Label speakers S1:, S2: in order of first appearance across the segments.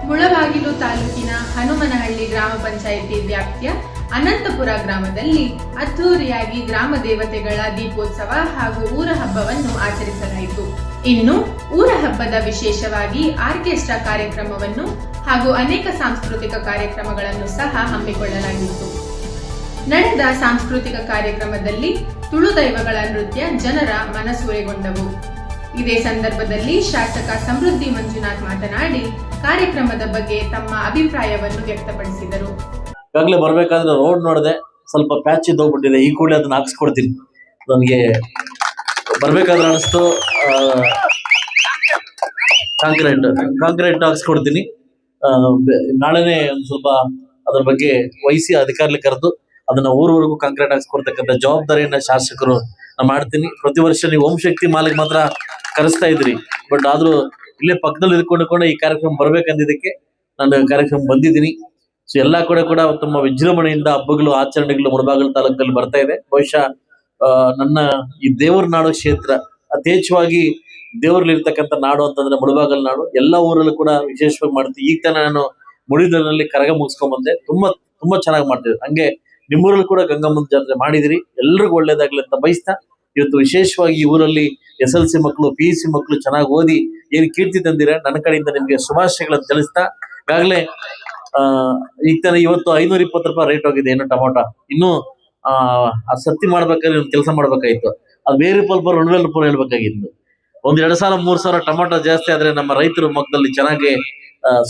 S1: ಮುಳಬಾಗಿಲು ತಾಲೂಕಿನ ಹನುಮನಹಳ್ಳಿ ಗ್ರಾಮ ಪಂಚಾಯಿತಿ ವ್ಯಾಪ್ತಿಯ ಅನಂತಪುರ ಗ್ರಾಮದಲ್ಲಿ ಅದ್ಧೂರಿಯಾಗಿ ಗ್ರಾಮ ದೇವತೆಗಳ ದೀಪೋತ್ಸವ ಹಾಗೂ ಊರ ಹಬ್ಬವನ್ನು ಆಚರಿಸಲಾಯಿತು. ಇನ್ನು ಊರ ಹಬ್ಬದ ವಿಶೇಷವಾಗಿ ಆರ್ಕೆಸ್ಟ್ರಾ ಕಾರ್ಯಕ್ರಮವನ್ನು ಹಾಗೂ ಅನೇಕ ಸಾಂಸ್ಕೃತಿಕ ಕಾರ್ಯಕ್ರಮಗಳನ್ನು ಸಹ ಹಮ್ಮಿಕೊಳ್ಳಲಾಗಿತ್ತು. ನಡೆದ ಸಾಂಸ್ಕೃತಿಕ ಕಾರ್ಯಕ್ರಮದಲ್ಲಿ ತುಳು ದೈವಗಳ ನೃತ್ಯ ಜನರ ಮನಸೂರೆಗೊಂಡವು. ಇದೇ ಸಂದರ್ಭದಲ್ಲಿ ಶಾಸಕ ಸಮೃದ್ಧಿ ಮಂಜುನಾಥ್ ಮಾತನಾಡಿ ಕಾರ್ಯಕ್ರಮದ ಬಗ್ಗೆ ತಮ್ಮ ಅಭಿಪ್ರಾಯವನ್ನು ವ್ಯಕ್ತಪಡಿಸಿದರು.
S2: ಈಗಾಗಲೇ ಬರ್ಬೇಕಾದ್ರೆ ರೋಡ್ ನೋಡಿದೆ, ಸ್ವಲ್ಪ ಪ್ಯಾಚ್ ಇದ್ದೋಗ್ಬಿಟ್ಟಿದೆ. ಈ ಕೂಡಲೇ ಅದನ್ನ ಹಾಕ್ಸ್ಕೊಡ್ತೀನಿ. ನನಗೆ ಬರ್ಬೇಕಾದ್ರೆ ಅನಿಸ್ತು ಕಾಂಕ್ರೀಟ್ ಹಾಕ್ಸ್ಕೊಡ್ತೀನಿ. ನಾಳೆನೆ ಒಂದು ಸ್ವಲ್ಪ ಅದ್ರ ಬಗ್ಗೆ ವಹಿಸಿ ಅಧಿಕಾರಿಗಳಿಗೆ ಕರೆದು ಅದನ್ನ ಊರವರೆಗೂ ಕಾಂಕ್ರೀಟ್ ಹಾಕ್ಸ್ಕೊಡ್ತಕ್ಕಂಥ ಜವಾಬ್ದಾರಿಯನ್ನ ಶಾಸಕರು ಮಾಡ್ತೀನಿ. ಪ್ರತಿ ವರ್ಷ ನೀವು ಓಂ ಶಕ್ತಿ ಮಾಲಿಗೆ ಮಾತ್ರ ಕರೆಸ್ತಾ ಇದ್ರಿ, ಬಟ್ ಆದ್ರೂ ಇಲ್ಲೇ ಪಕ್ಕದಲ್ಲಿ ಇದ್ಕೊಂಡು ಈ ಕಾರ್ಯಕ್ರಮ ಬರ್ಬೇಕಂದಿದ್ದಕ್ಕೆ ನಾನು ಕಾರ್ಯಕ್ರಮ ಬಂದಿದ್ದೀನಿ. ಸೊ ಎಲ್ಲಾ ಕೂಡ ತಮ್ಮ ವಿಜೃಂಭಣೆಯಿಂದ ಹಬ್ಬಗಳು ಆಚರಣೆಗಳು ಮುಳಬಾಗಿಲು ತಾಲೂಕಲ್ಲಿ ಬರ್ತಾ ಇದೆ. ಬಹುಶಃ ನನ್ನ ಈ ದೇವರ ನಾಡು ಕ್ಷೇತ್ರ ಅತಿ ಹೆಚ್ಚವಾಗಿ ದೇವರಲ್ಲಿರ್ತಕ್ಕಂಥ ನಾಡು ಅಂತಂದ್ರೆ ಮುಳಬಾಗಿಲು ನಾಡು. ಎಲ್ಲ ಊರಲ್ಲೂ ಕೂಡ ವಿಶೇಷವಾಗಿ ಮಾಡ್ತೀವಿ. ಈಗ ತಾನೇ ನಾನು ಮುಳಿದನಲ್ಲಿ ಕರಗ ಮುಗಿಸ್ಕೊಂಡ್ ಬಂದೆ. ತುಂಬಾ ಚೆನ್ನಾಗಿ ಮಾಡ್ತೀವಿ. ಹಂಗೆ ನಿಮ್ಮೂರಲ್ಲಿ ಕೂಡ ಗಂಗಮ್ಮನ ಜಾತ್ರೆ ಮಾಡಿದಿರಿ. ಎಲ್ರಿಗೂ ಒಳ್ಳೇದಾಗ್ಲಿ ಅಂತ ಬಯಸ್ತಾ ಇವತ್ತು ವಿಶೇಷವಾಗಿ ಈ ಊರಲ್ಲಿ SLC ಮಕ್ಕಳು PUC ಮಕ್ಕಳು ಚೆನ್ನಾಗಿ ಓದಿ ಏನು ಕೀರ್ತಿ ತಂದಿರ ನನ್ನ ಕಡೆಯಿಂದ ನಿಮ್ಗೆ ಶುಭಾಶಯಗಳನ್ನು ತಿಳಿಸ್ತಾ, ಈಗಾಗಲೇ ಈಗ ತಾನೇ ಇವತ್ತು 520 ರೂಪಾಯಿ ರೇಟ್ ಹೋಗಿದೆ ಏನು ಟೊಮೊಟೊ. ಇನ್ನೂ ಸತ್ತಿ ಮಾಡ್ಬೇಕಾದ್ರೆ ಒಂದು ಕೆಲಸ ಮಾಡ್ಬೇಕಾಗಿತ್ತು. ಅದು ಬೇರೆ ರೂಪಾಯಿ 2 ರೂಪಾಯಿ ಹೇಳ್ಬೇಕಾಗಿತ್ತು. ಒಂದ್ 2 ಸಾವಿರ 3 ಸಾವಿರ ಟೊಮೊಟೊ ಜಾಸ್ತಿ ಆದ್ರೆ ನಮ್ಮ ರೈತರ ಮುಖದಲ್ಲಿ ಚೆನ್ನಾಗಿ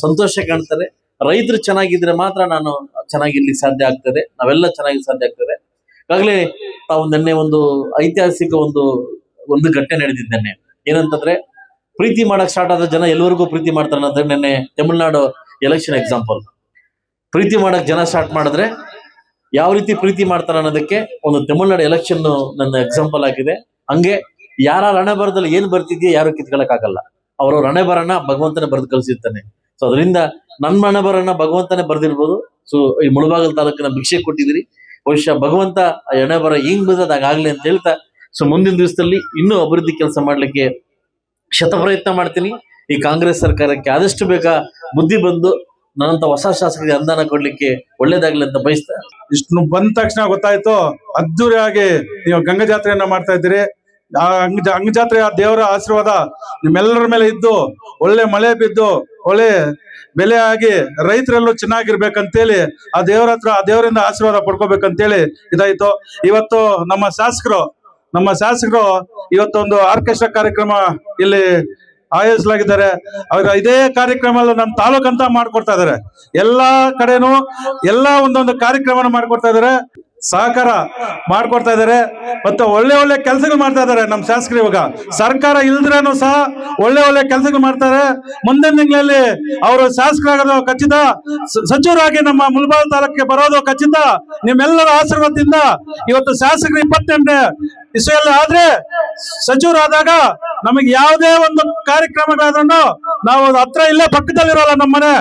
S2: ಸಂತೋಷ ಕಾಣ್ತಾರೆ. ರೈತರು ಚೆನ್ನಾಗಿದ್ರೆ ಮಾತ್ರ ನಾನು ಚೆನ್ನಾಗಿರ್ಲಿಕ್ಕೆ ಸಾಧ್ಯ ಆಗ್ತದೆ, ನಾವೆಲ್ಲ ಚೆನ್ನಾಗಿ ಸಾಧ್ಯ ಆಗ್ತದೆ. ಈಗಾಗಲೇ ತಾವು ನಿನ್ನೆ ಒಂದು ಐತಿಹಾಸಿಕ ಒಂದು ಘಟನೆ ನಡೆದಿದ್ದೇನೆ. ಏನಂತಂದ್ರೆ ಪ್ರೀತಿ ಮಾಡಕ್ ಸ್ಟಾರ್ಟ್ ಆದ ಜನ ಎಲ್ಲರಿಗೂ ಪ್ರೀತಿ ಮಾಡ್ತಾರೆ ಅಂತ. ನಿನ್ನೆ ತಮಿಳ್ನಾಡು ಎಲೆಕ್ಷನ್ ಎಕ್ಸಾಂಪಲ್. ಪ್ರೀತಿ ಮಾಡಕ್ ಜನ ಸ್ಟಾರ್ಟ್ ಮಾಡಿದ್ರೆ ಯಾವ ರೀತಿ ಪ್ರೀತಿ ಮಾಡ್ತಾರೆ ಅನ್ನೋದಕ್ಕೆ ಒಂದು ತಮಿಳ್ನಾಡು ಎಲೆಕ್ಷನ್ ನನ್ನ ಎಕ್ಸಾಂಪಲ್ ಆಗಿದೆ. ಹಂಗೆ ಯಾರ ಹಣೆ ಬರದಲ್ಲಿ ಏನ್ ಬರ್ತಿದ್ಯೋ ಯಾರು ಕಿತ್ಕೊಳಕ್ ಆಗಲ್ಲ. ಅವ್ರವ್ರ ಹಣೆ ಬರನ ಭಗವಂತನೇ ಬರೆದು ಕಳಿಸಿರ್ತಾನೆ. ಸೊ ಅದರಿಂದ ನನ್ನ ಹಣೆ ಬರನ ಭಗವಂತನೇ ಬರ್ದಿರ್ಬೋದು. ಸೊ ಈ ಮುಳಬಾಗಿಲು ತಾಲೂಕಿನ ಭಿಕ್ಷೆ ಕೊಟ್ಟಿದ್ದೀರಿ. ಬಹುಶಃ ಭಗವಂತ ಹಣೆ ಬರ ಹೆಂಗ್ ಬರ್ತದಾಗ್ಲಿ ಅಂತ ಹೇಳ್ತಾ, ಸೊ ಮುಂದಿನ ದಿವಸದಲ್ಲಿ ಇನ್ನೂ ಅಭಿವೃದ್ಧಿ ಕೆಲಸ ಮಾಡ್ಲಿಕ್ಕೆ ಶತಪ್ರಯತ್ನ ಮಾಡ್ತೀನಿ. ಈ ಕಾಂಗ್ರೆಸ್ ಸರ್ಕಾರಕ್ಕೆ ಆದಷ್ಟು ಬೇಗ ಬುದ್ಧಿ ಬಂದು ನನ್ನಂತ ಹೊಸ ಶಾಸಕರಿಗೆ ಅನುದಾನ ಕೊಡ್ಲಿಕ್ಕೆ ಒಳ್ಳೇದಾಗ್ಲಿ ಅಂತ ಬಯಸ್ತಾ,
S3: ಇಷ್ಟು ಬಂದ ತಕ್ಷಣ ಗೊತ್ತಾಯ್ತು ಅದ್ದೂರಿಯಾಗಿ ನೀವು ಗಂಗಾ ಜಾತ್ರೆಯನ್ನ ಮಾಡ್ತಾ ಇದ್ದೀರಿ. ಆ ಅಂಗಜಾತ್ರೆಯ ದೇವರ ಆಶೀರ್ವಾದ ನಿಮ್ಮೆಲ್ಲರ ಮೇಲೆ ಇದ್ದು ಒಳ್ಳೆ ಮಳೆ ಬಿದ್ದು ಒಳ್ಳೆ ಬೆಲೆ ಆಗಿ ರೈತರೆಲ್ಲೂ ಚೆನ್ನಾಗಿರ್ಬೇಕಂತೇಳಿ ಆ ದೇವರಿಂದ ಆಶೀರ್ವಾದ ಪಡ್ಕೋಬೇಕಂತೇಳಿ ಇದಾಯ್ತು. ಇವತ್ತು ನಮ್ಮ ಶಾಸಕರು ಇವತ್ತೊಂದು ಆರ್ಕೆಸ್ಟ್ರಾ ಕಾರ್ಯಕ್ರಮ ಇಲ್ಲಿ ಆಯೋಜಿಸಲಾಗಿದ್ದಾರೆ. ಅವ್ರ ಇದೇ ಕಾರ್ಯಕ್ರಮ ನಮ್ಮ ತಾಲೂಕಂತ ಮಾಡ್ಕೊಡ್ತಾ ಇದಾರೆ. ಎಲ್ಲಾ ಕಡೆನೂ ಒಂದೊಂದು ಕಾರ್ಯಕ್ರಮ ಮಾಡ್ಕೊಡ್ತಾ ಇದಾರೆ, ಸಹಕಾರ ಮಾಡ್ಕೊಡ್ತಾ ಇದಾರೆ. ಮತ್ತೆ ಒಳ್ಳೆ ಕೆಲಸಗಳು ಮಾಡ್ತಾ ಇದಾರೆ ನಮ್ಮ ಶಾಸಕರು. ಇವಾಗ ಸರ್ಕಾರ ಇಲ್ದ್ರೇನು ಸಹ ಒಳ್ಳೆ ಕೆಲಸಗಳು ಮಾಡ್ತಾರೆ. ಮುಂದಿನ ತಿಂಗಳಲ್ಲಿ ಅವರು ಶಾಸಕರಾಗೋದು ಖಚಿತ, ಸಚಿವರಾಗಿ ನಮ್ಮ ಮುಳಬಾಗಿಲು ತಾಲೂಕಿಗೆ ಬರೋದು ಖಚಿತ. ನಿಮ್ಮೆಲ್ಲರ ಆಶೀರ್ವಾದದಿಂದ ಇವತ್ತು ಶಾಸಕರು 28ನೇ ಇಸ್ವಿಯಲ್ಲಿ ಆದ್ರೆ ಸಚಿವರಾದಾಗ ನಮಗೆ ಯಾವುದೇ ಒಂದು ಕಾರ್ಯಕ್ರಮಗಳಾದ್ರೂ ನಾವು ಹತ್ರ ಇಲ್ಲೇ ಪಕ್ಕದಲ್ಲಿರೋಲ್ಲ ನಮ್ಮ ಮನೆ,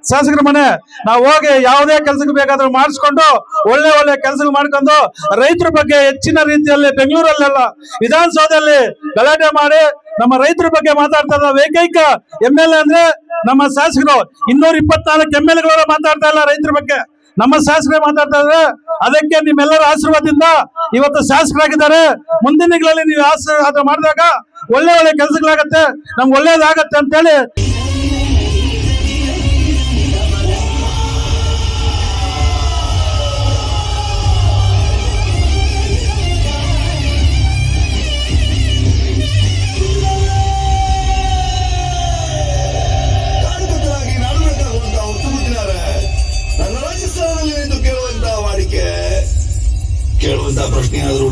S3: ಶಾಸಕರ ಮನೆ. ನಾವು ಹೋಗಿ ಯಾವುದೇ ಕೆಲಸಕ್ಕೆ ಬೇಕಾದ್ರೂ ಮಾಡಿಸ್ಕೊಂಡು ಒಳ್ಳೆ ಕೆಲಸಗಳು ಮಾಡ್ಕೊಂಡು ರೈತರ ಬಗ್ಗೆ ಹೆಚ್ಚಿನ ರೀತಿಯಲ್ಲಿ ಬೆಂಗಳೂರಲ್ಲೆಲ್ಲ ವಿಧಾನಸೌಧದಲ್ಲಿ ಗಲಾಟೆ ಮಾಡಿ ನಮ್ಮ ರೈತರ ಬಗ್ಗೆ ಮಾತಾಡ್ತಾ ಇದ್ದ ಏಕೈಕ MLA ಅಂದ್ರೆ ನಮ್ಮ ಶಾಸಕರು. 224 MLAಗಳು ಮಾತಾಡ್ತಾ ಇಲ್ಲ ರೈತರ ಬಗ್ಗೆ, ನಮ್ಮ ಶಾಸಕರೇ ಮಾತಾಡ್ತಾ ಇದ್ದಾರೆ. ಅದಕ್ಕೆ ನಿಮ್ಮೆಲ್ಲರ ಆಶೀರ್ವಾದದಿಂದ ಇವತ್ತು ಶಾಸಕರಾಗಿದ್ದಾರೆ. ಮುಂದಿನ ದಿನಗಳಲ್ಲಿ ನೀವು ಆಶೀರ್ವಾದ ಮಾಡಿದಾಗ ಒಳ್ಳೆ ಕೆಲಸಗಳಾಗತ್ತೆ, ನಮ್ಗೆ ಒಳ್ಳೇದಾಗತ್ತೆ ಅಂತೇಳಿ
S4: ಕೇಳುವಂತ ಪ್ರಶ್ನೆ ಏನಾದ್ರು